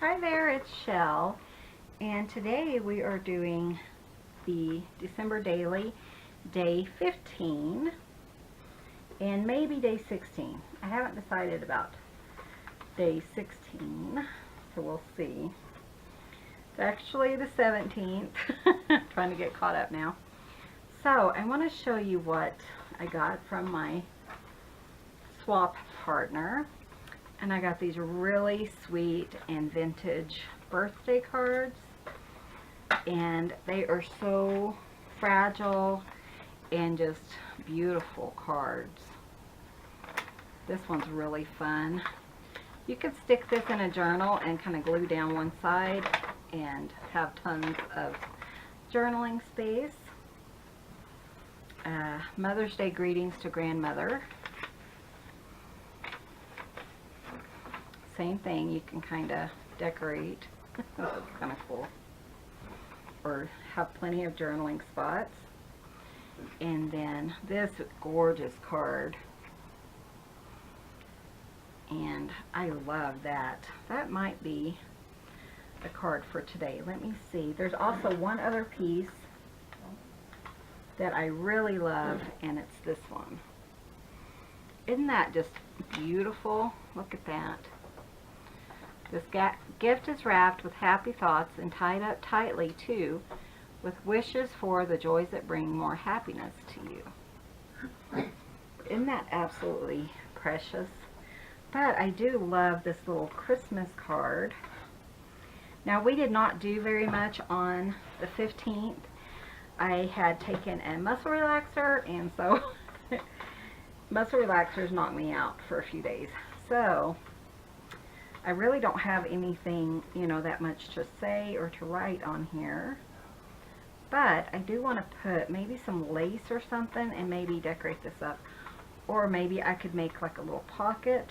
Hi there, it's Shell, and today we are doing the December daily, day 15, and maybe day 16. I haven't decided about day 16, so we'll see. It's actually the 17th, trying to get caught up now. So I want to show you what I got from my swap partner. And I got these really sweet and vintage birthday cards, and they are so fragile and just beautiful cards. This one's really fun. You could stick this in a journal and kind of glue down one side and have tons of journaling space. Mother's Day greetings to grandmother. Same thing, you can kind of decorate. That's kind of cool. Or have plenty of journaling spots. And then this gorgeous card. And I love that. That might be a card for today. Let me see. There's also one other piece that I really love, and it's this one. Isn't that just beautiful? Look at that. This gift is wrapped with happy thoughts and tied up tightly, too, with wishes for the joys that bring more happiness to you. Isn't that absolutely precious? But I do love this little Christmas card. Now, we did not do very much on the 15th. I had taken a muscle relaxer, and so muscle relaxers knocked me out for a few days. So I really don't have anything, that much to say or to write on here. But I do want to put maybe some lace or something and maybe decorate this up. Or maybe I could make like a little pocket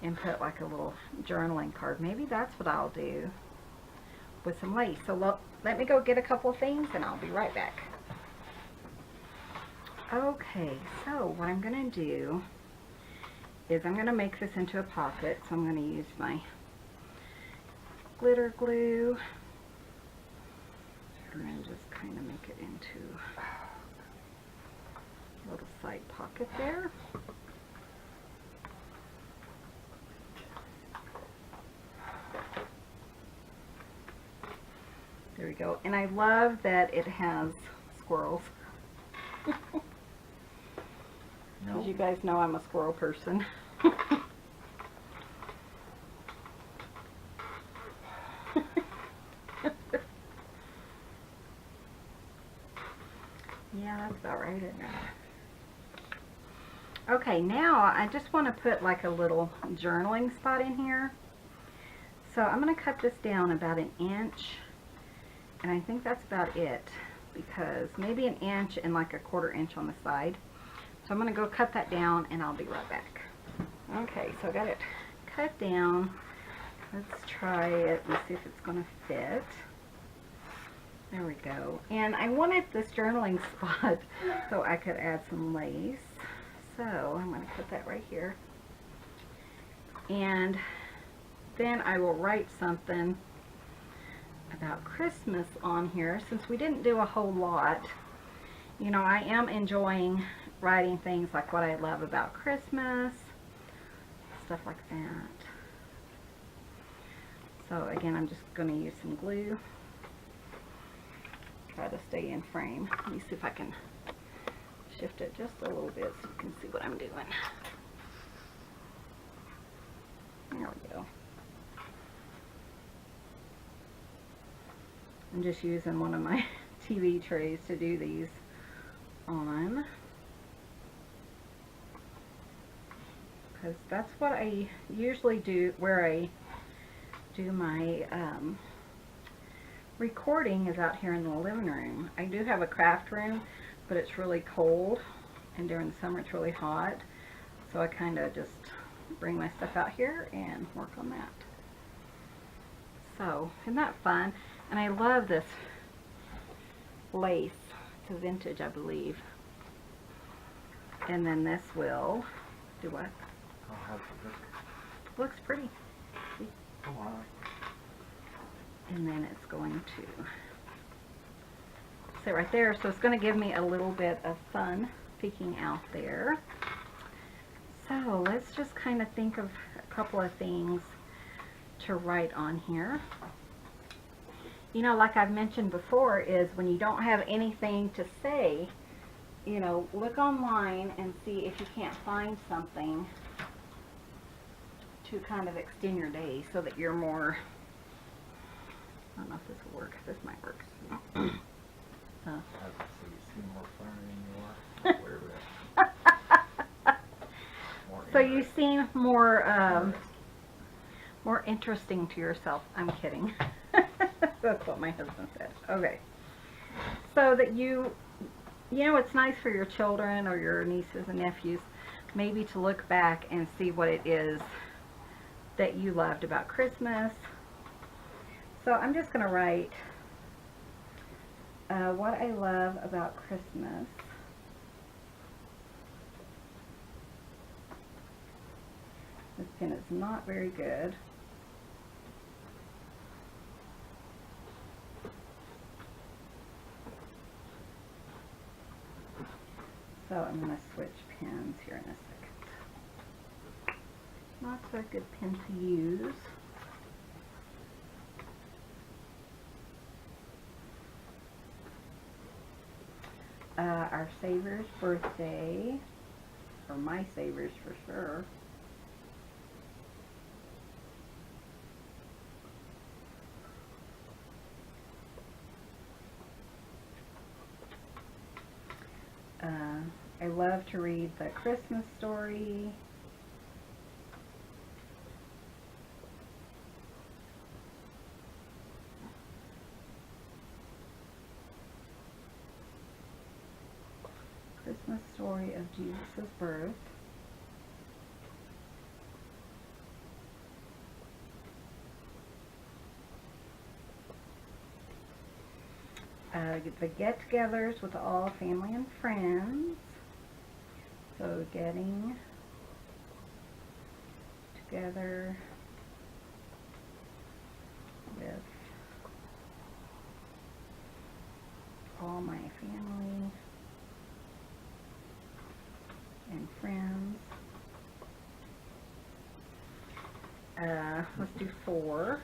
and put like a little journaling card. Maybe that's what I'll do with some lace. So let me go get a couple of things and I'll be right back. Okay, so what I'm going to do is I'm going to make this into a pocket. So I'm going to use my glitter glue and just kind of make it into a little side pocket there. There we go. And I love that it has squirrels. As you guys know, I'm a squirrel person. Yeah, that's about right, isn't it? Okay, now I just want to put like a little journaling spot in here. So I'm going to cut this down about an inch. And I think that's about it, because maybe an inch and like a 1/4 inch on the side. So I'm going to go cut that down and I'll be right back. Okay, so I got it cut down. Let's try it and see if it's going to fit. There we go. And I wanted this journaling spot so I could add some lace. So I'm going to put that right here. And then I will write something about Christmas on here. Since we didn't do a whole lot, I am enjoying writing things like what I love about Christmas, stuff like that. So again, I'm just going to use some glue. Try to stay in frame. Let me see if I can shift it just a little bit so you can see what I'm doing. There we go. I'm just using one of my TV trays to do these on, because that's what I usually do where I do my recording, is out here in the living room. I do have a craft room, but it's really cold, and during the summer it's really hot, so I kind of just bring my stuff out here and work on that. So, isn't that fun? And I love this lace. It's a vintage, I believe. And then this will do what? I'll have to look. Looks pretty. See? And then it's going to sit right there. So it's going to give me a little bit of fun peeking out there. So let's just kind of think of a couple of things to write on here. You know, like I've mentioned before, is when you don't have anything to say, you know, look online and see if you can't find something to kind of extend your day so that you're more, I don't know if this will work. This might work. So you seem more more interesting to yourself. I'm kidding. That's what my husband said. Okay. So that you know, it's nice for your children or your nieces and nephews maybe to look back and see what it is that you loved about Christmas. So I'm just going to write what I love about Christmas. This pen is not very good. So I'm going to switch pens here in a second. Not so good pen to use. Our Savior's birthday, or my Savior's for sure. I love to read the Christmas story. Christmas story of Jesus' birth. The get-togethers with all family and friends. So getting together with all my family and friends. Let's do 4,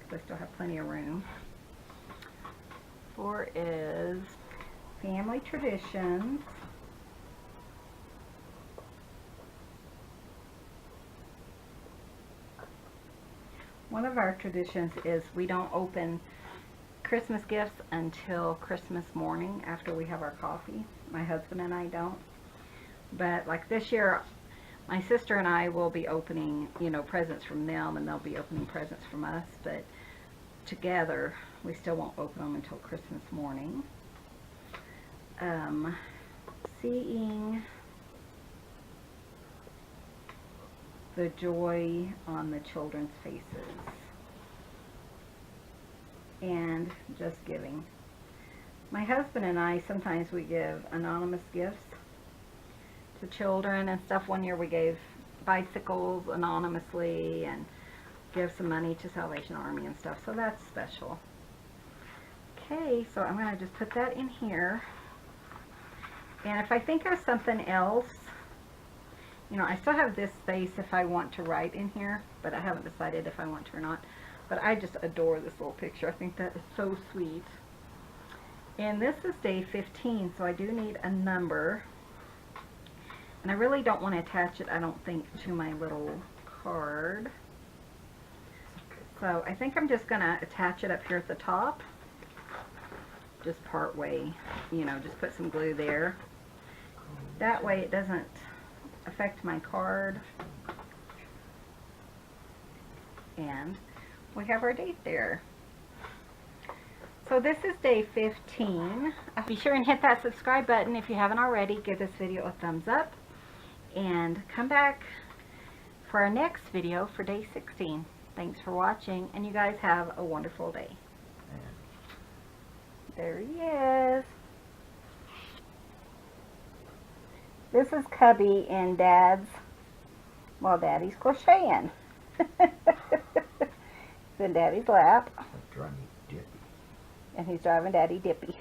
because I still have plenty of room. 4 is family traditions. One of our traditions is we don't open Christmas gifts until Christmas morning after we have our coffee. My husband and I don't. But like this year, my sister and I will be opening, you know, presents from them, and they'll be opening presents from us. But together, we still won't open them until Christmas morning. Seeing the joy on the children's faces, and just giving. My husband and I, sometimes we give anonymous gifts to children and stuff. One year we gave bicycles anonymously and give some money to Salvation Army and stuff, so that's special. Okay, so I'm going to just put that in here, and if I think of something else, you know, I still have this space if I want to write in here, but I haven't decided if I want to or not. But I just adore this little picture. I think that is so sweet. And this is day 15, so I do need a number. And I really don't want to attach it, I don't think, to my little card. So I think I'm just going to attach it up here at the top. Just part way, you know, just put some glue there. That way it doesn't affect my card. And we have our date there. So this is day 15. Be sure and hit that subscribe button if you haven't already. Give this video a thumbs up. And come back for our next video for day 16. Thanks for watching, and you guys have a wonderful day. There he is. This is Cubby and Dad's, well, Daddy's crocheting. in Daddy's lap. That's right, Dippy. And he's driving Daddy Dippy.